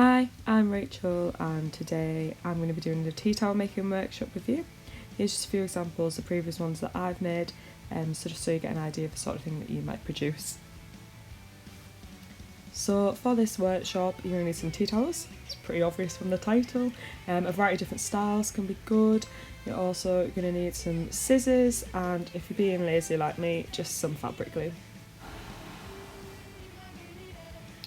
Hi, I'm Rachel and today I'm going to be doing a tea towel making workshop with you. Here's just a few examples of previous ones that I've made, so just so you get an idea of the sort of thing that you might produce. So for this workshop you're going to need some tea towels, it's pretty obvious from the title. A variety of different styles can be good. You're also going to need some scissors and, if you're being lazy like me, just some fabric glue.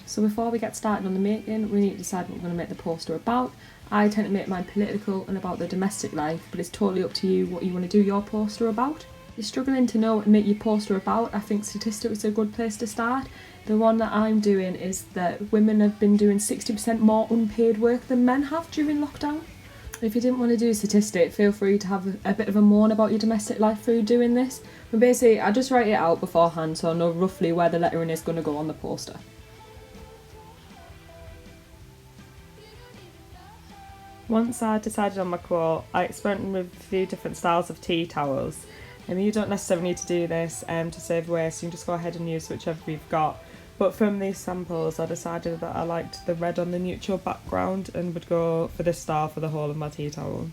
So before we get started on the making, we need to decide what we're going to make the poster about. I tend to make mine political and about the domestic life, but it's totally up to you what you want to do your poster about. If you're struggling to know what to make your poster about, I think statistics is a good place to start. The one that I'm doing is that women have been doing 60% more unpaid work than men have during lockdown. If you didn't want to do a statistic, feel free to have a bit of a moan about your domestic life through doing this. But basically, I just write it out beforehand so I know roughly where the lettering is going to go on the poster. Once I decided on my quote, I experimented with a few different styles of tea towels. You don't necessarily need to do this to save waste, you can just go ahead and use whichever you've got. But from these samples I decided that I liked the red on the neutral background and would go for this style for the whole of my tea towel.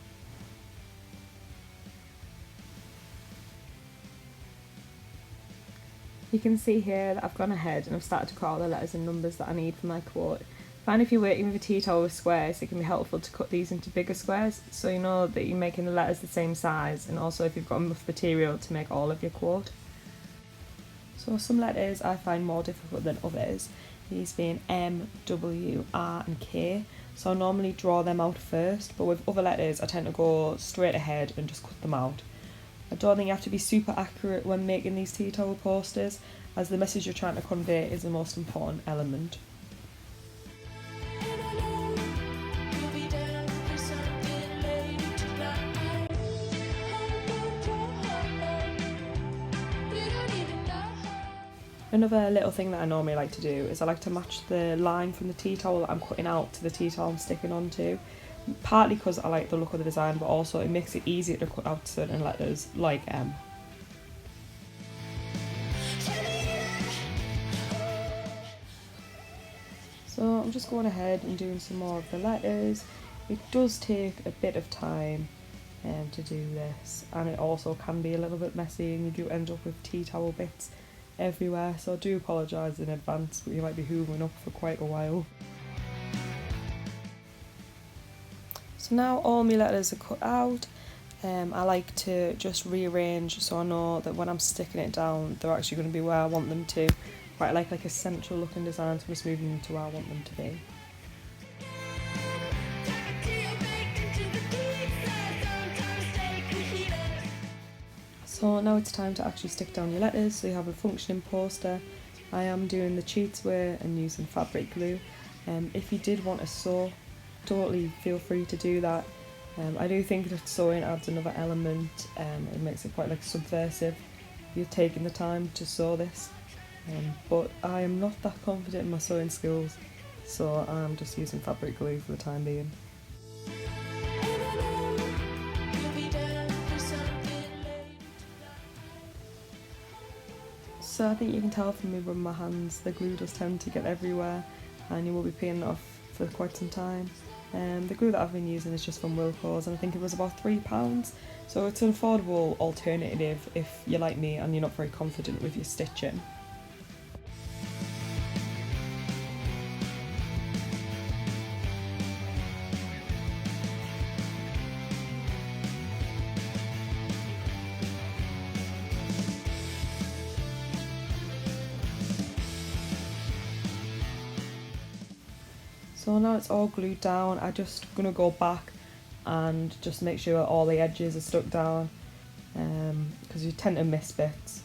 You can see here that I've gone ahead and I've started to cut out the letters and numbers that I need for my quote. Find if you're working with a tea towel with squares, it can be helpful to cut these into bigger squares so you know that you're making the letters the same size, and also if you've got enough material to make all of your quote. So some letters I find more difficult than others, these being M, W, R and K, so I normally draw them out first, but with other letters I tend to go straight ahead and just cut them out. I don't think you have to be super accurate when making these tea towel posters, as the message you're trying to convey is the most important element. Another little thing that I normally like to do is I like to match the line from the tea towel that I'm cutting out to the tea towel I'm sticking onto. Partly because I like the look of the design, but also it makes it easier to cut out certain letters, like M. So I'm just going ahead and doing some more of the letters. It does take a bit of time to do this, and it also can be a little bit messy and you do end up with tea towel bits everywhere, so I do apologise in advance, but you might be hoovering up for quite a while. So now all my letters are cut out, I like to just rearrange so I know that when I'm sticking it down they're actually going to be where I want them to. Quite like a central looking design, so I'm just moving them to where I want them to be. So now it's time to actually stick down your letters so you have a functioning poster. I am doing the cheats way and using fabric glue. If you did want to sew, totally feel free to do that. I do think that sewing adds another element, it makes it quite subversive. You're taking the time to sew this, but I am not that confident in my sewing skills, so I'm just using fabric glue for the time being. So I think you can tell from me rubbing my hands, the glue does tend to get everywhere and you will be peeling it off for quite some time. The glue that I've been using is just from Wilko's and I think it was about £3, so it's an affordable alternative if you're like me and you're not very confident with your stitching. So now it's all glued down, I'm just going to go back and just make sure all the edges are stuck down, because you tend to miss bits.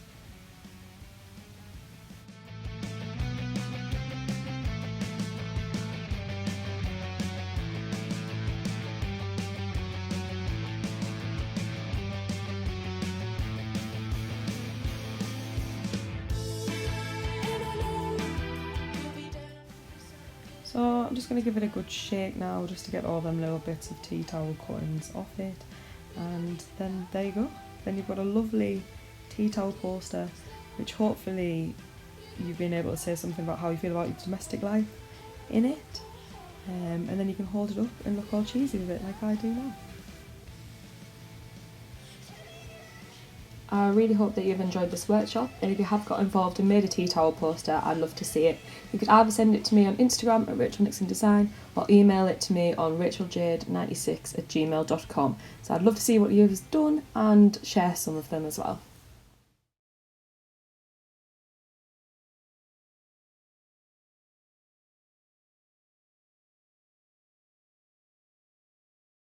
So I'm just going to give it a good shake now just to get all them little bits of tea towel cuttings off it, and then there you go. Then you've got a lovely tea towel poster which hopefully you've been able to say something about how you feel about your domestic life in it. and then you can hold it up and look all cheesy with it like I do now. I really hope that you've enjoyed this workshop, and if you have got involved and made a tea towel poster, I'd love to see it. You could either send it to me on Instagram at Rachel Nixon Design or email it to me on racheljade96@gmail.com. So I'd love to see what you've done and share some of them as well.